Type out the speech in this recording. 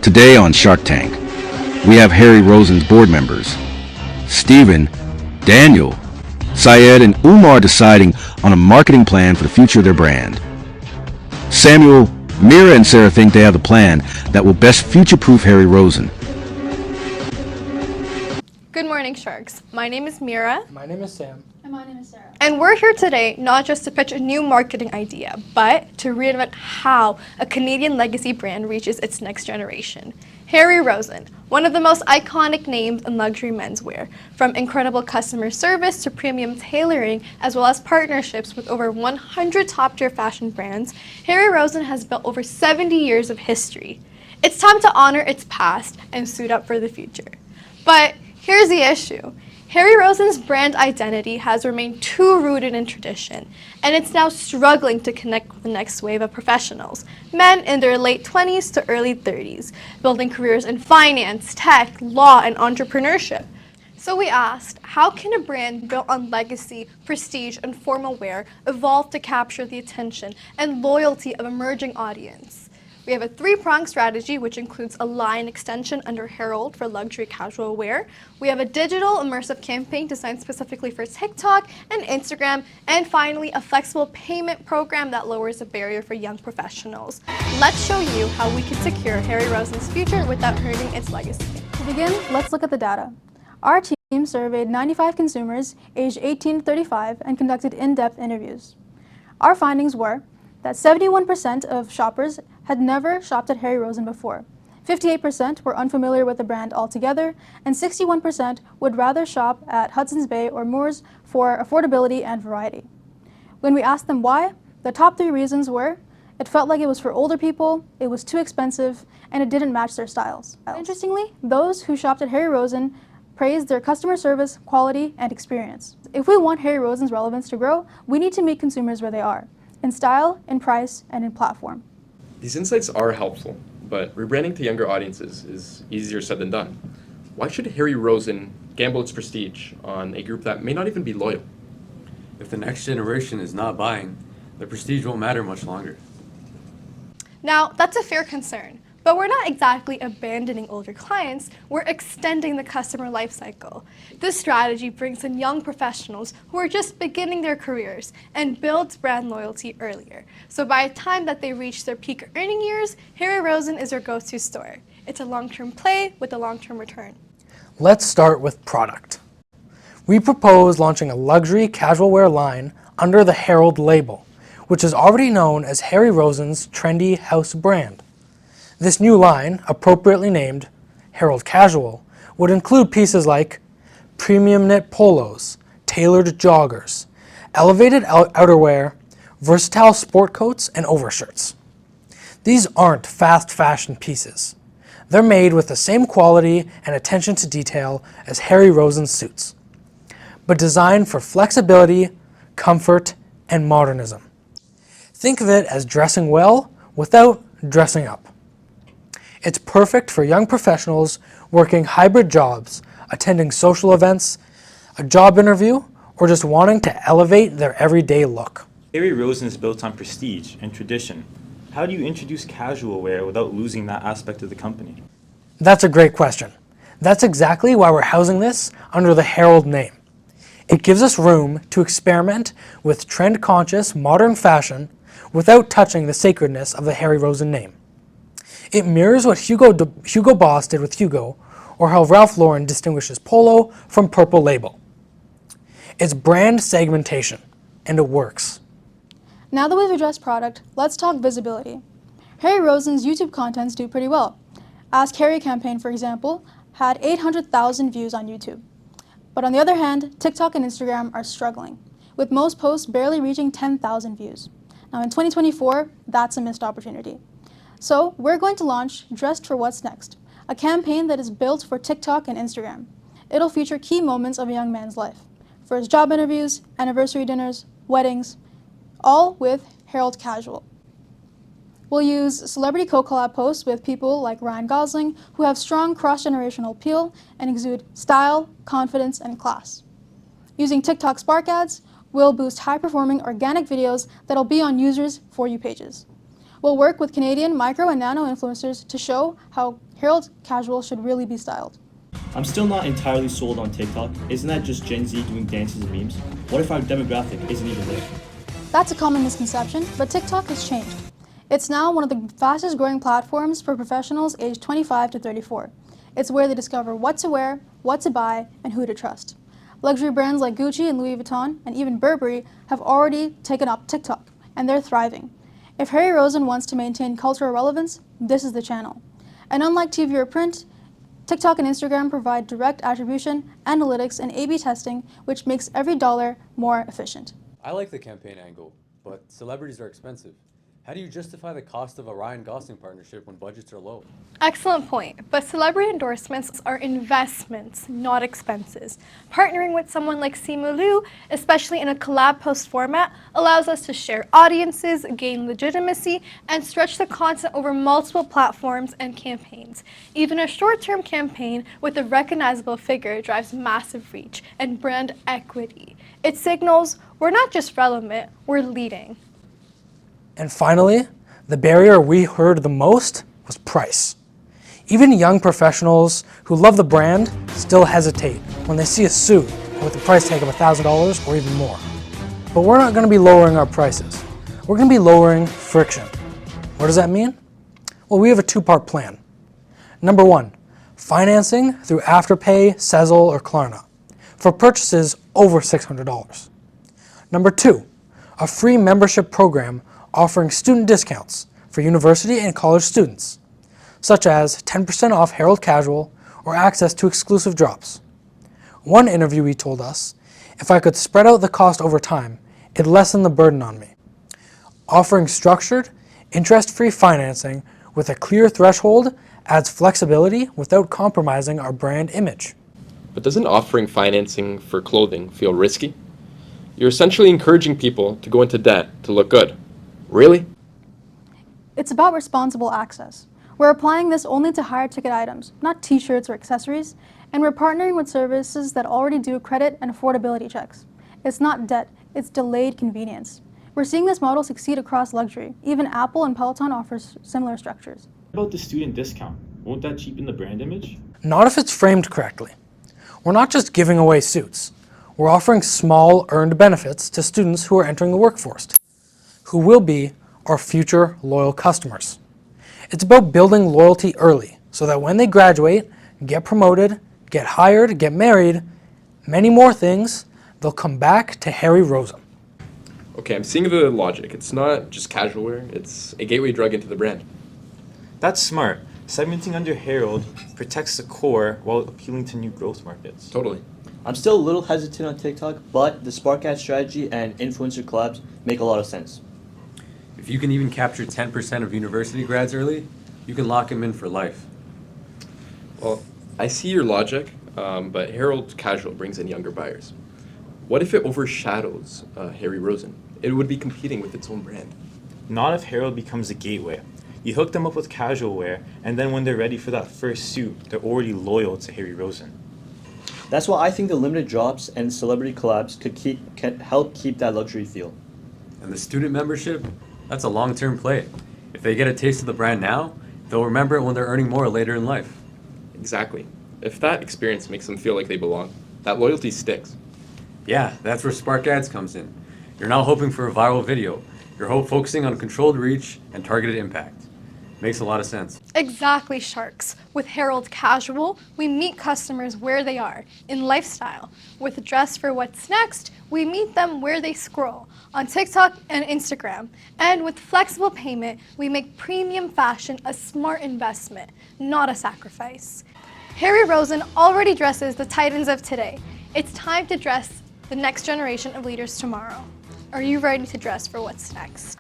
Today on Shark Tank, we have Harry Rosen's board members, Stephen, Daniel, Syed, and Umar deciding on a marketing plan for the future of their brand. Samuel, Mira, and Sarah think they have the plan that will best future-proof Harry Rosen. Good morning, Sharks. My name is Mira. My name is Sam. And my name is Sarah. And we're here today not just to pitch a new marketing idea, but to reinvent how a Canadian legacy brand reaches its next generation. Harry Rosen, one of the most iconic names in luxury menswear, from incredible customer service to premium tailoring, as well as partnerships with over 100 top-tier fashion brands, Harry Rosen has built over 70 years of history. It's time to honor its past and suit up for the future. But here's the issue. Harry Rosen's brand identity has remained too rooted in tradition, and it's now struggling to connect with the next wave of professionals, men in their late 20s to early 30s, building careers in finance, tech, law, and entrepreneurship. So we asked, how can a brand built on legacy, prestige, and formal wear evolve to capture the attention and loyalty of emerging audience? We have a three-pronged strategy, which includes a line extension under Herald for luxury casual wear. We have a digital immersive campaign designed specifically for TikTok and Instagram. And finally, a flexible payment program that lowers the barrier for young professionals. Let's show you how we can secure Harry Rosen's future without hurting its legacy. To begin, let's look at the data. Our team surveyed 95 consumers aged 18 to 35 and conducted in-depth interviews. Our findings were that 71% of shoppers had never shopped at Harry Rosen before, 58% were unfamiliar with the brand altogether, and 61% would rather shop at Hudson's Bay or Moores for affordability and variety. When we asked them why, the top three reasons were: it felt like it was for older people, it was too expensive, and it didn't match their styles. Interestingly, those who shopped at Harry Rosen praised their customer service, quality, and experience. If we want Harry Rosen's relevance to grow, we need to meet consumers where they are, in style, in price, and in platform. These insights are helpful, but rebranding to younger audiences is easier said than done. Why should Harry Rosen gamble its prestige on a group that may not even be loyal? If the next generation is not buying, the prestige won't matter much longer. Now, that's a fair concern, but we're not exactly abandoning older clients, we're extending the customer life cycle. This strategy brings in young professionals who are just beginning their careers and builds brand loyalty earlier. So by the time that they reach their peak earning years, Harry Rosen is their go-to store. It's a long-term play with a long-term return. Let's start with product. We propose launching a luxury casual wear line under the Herald label, which is already known as Harry Rosen's trendy house brand. This new line, appropriately named Herald Casual, would include pieces like premium knit polos, tailored joggers, elevated outerwear, versatile sport coats, and overshirts. These aren't fast fashion pieces. They're made with the same quality and attention to detail as Harry Rosen suits, but designed for flexibility, comfort, and modernism. Think of it as dressing well without dressing up. It's perfect for young professionals working hybrid jobs, attending social events, a job interview, or just wanting to elevate their everyday look. Harry Rosen is built on prestige and tradition. How do you introduce casual wear without losing that aspect of the company? That's a great question. That's exactly why we're housing this under the Herald name. It gives us room to experiment with trend-conscious modern fashion without touching the sacredness of the Harry Rosen name. It mirrors what Hugo Boss did with Hugo, or how Ralph Lauren distinguishes Polo from Purple Label. It's brand segmentation, and it works. Now that we've addressed product, let's talk visibility. Harry Rosen's YouTube contents do pretty well. Ask Harry campaign, for example, had 800,000 views on YouTube. But on the other hand, TikTok and Instagram are struggling, with most posts barely reaching 10,000 views. Now in 2024, that's a missed opportunity. So we're going to launch Dressed for What's Next, a campaign that is built for TikTok and Instagram. It'll feature key moments of a young man's life: first job interviews, anniversary dinners, weddings, all with Herald Casual. We'll use celebrity co-collab posts with people like Ryan Gosling, who have strong cross-generational appeal and exude style, confidence, and class. Using TikTok Spark ads, we'll boost high-performing organic videos that'll be on users' For You pages. We'll work with Canadian micro and nano influencers to show how Herald casual should really be styled. I'm still not entirely sold on TikTok. Isn't that just Gen Z doing dances and memes? What if our demographic isn't even there? That's a common misconception, but TikTok has changed. It's now one of the fastest growing platforms for professionals aged 25 to 34. It's where they discover what to wear, what to buy, and who to trust. Luxury brands like Gucci and Louis Vuitton, and even Burberry, have already taken up TikTok, and they're thriving. If Harry Rosen wants to maintain cultural relevance, this is the channel. And unlike TV or print, TikTok and Instagram provide direct attribution, analytics, and A/B testing, which makes every dollar more efficient. I like the campaign angle, but celebrities are expensive. How do you justify the cost of a Ryan Gosling partnership when budgets are low? Excellent point, but celebrity endorsements are investments, not expenses. Partnering with someone like Simu Liu, especially in a collab post format, allows us to share audiences, gain legitimacy, and stretch the content over multiple platforms and campaigns. Even a short-term campaign with a recognizable figure drives massive reach and brand equity. It signals we're not just relevant, we're leading. And finally, the barrier we heard the most was price. Even young professionals who love the brand still hesitate when they see a suit with a price tag of $1,000 or even more. But we're not going to be lowering our prices. We're going to be lowering friction. What does that mean? Well, we have a two-part plan. Number one, financing through Afterpay, Sezzle, or Klarna for purchases over $600. Number two, a free membership program offering student discounts for university and college students, such as 10% off Herald Casual or access to exclusive drops. One interviewee told us, if I could spread out the cost over time, it'd lessen the burden on me. Offering structured, interest-free financing with a clear threshold adds flexibility without compromising our brand image. But doesn't offering financing for clothing feel risky? You're essentially encouraging people to go into debt to look good. Really? It's about responsible access. We're applying this only to higher ticket items, not t-shirts or accessories, and we're partnering with services that already do credit and affordability checks. It's not debt, it's delayed convenience. We're seeing this model succeed across luxury. Even Apple and Peloton offers similar structures. What about the student discount? Won't that cheapen the brand image? Not if it's framed correctly. We're not just giving away suits. We're offering small earned benefits to students who are entering the workforce, who will be our future loyal customers. It's about building loyalty early so that when they graduate, get promoted, get hired, get married, many more things, they'll come back to Harry Rosen. Okay, I'm seeing the logic. It's not just casual wear, it's a gateway drug into the brand. That's smart. Segmenting under Herald protects the core while appealing to new growth markets. Totally. I'm still a little hesitant on TikTok, but the Spark ad strategy and influencer collabs make a lot of sense. If you can even capture 10% of university grads early, you can lock them in for life. Well, I see your logic, but Herald Casual brings in younger buyers. What if it overshadows Harry Rosen? It would be competing with its own brand. Not if Herald becomes a gateway. You hook them up with casual wear, and then when they're ready for that first suit, they're already loyal to Harry Rosen. That's why I think the limited drops and celebrity collabs can help keep that luxury feel. And the student membership, that's a long-term play. If they get a taste of the brand now, they'll remember it when they're earning more later in life. Exactly. If that experience makes them feel like they belong, that loyalty sticks. Yeah, that's where Spark Ads comes in. You're not hoping for a viral video. You're focusing on controlled reach and targeted impact. Makes a lot of sense. Exactly, Sharks. With Herald Casual, we meet customers where they are, in lifestyle. With Dress for What's Next, we meet them where they scroll, on TikTok and Instagram. And with flexible payment, we make premium fashion a smart investment, not a sacrifice. Harry Rosen already dresses the titans of today. It's time to dress the next generation of leaders tomorrow. Are you ready to dress for what's next?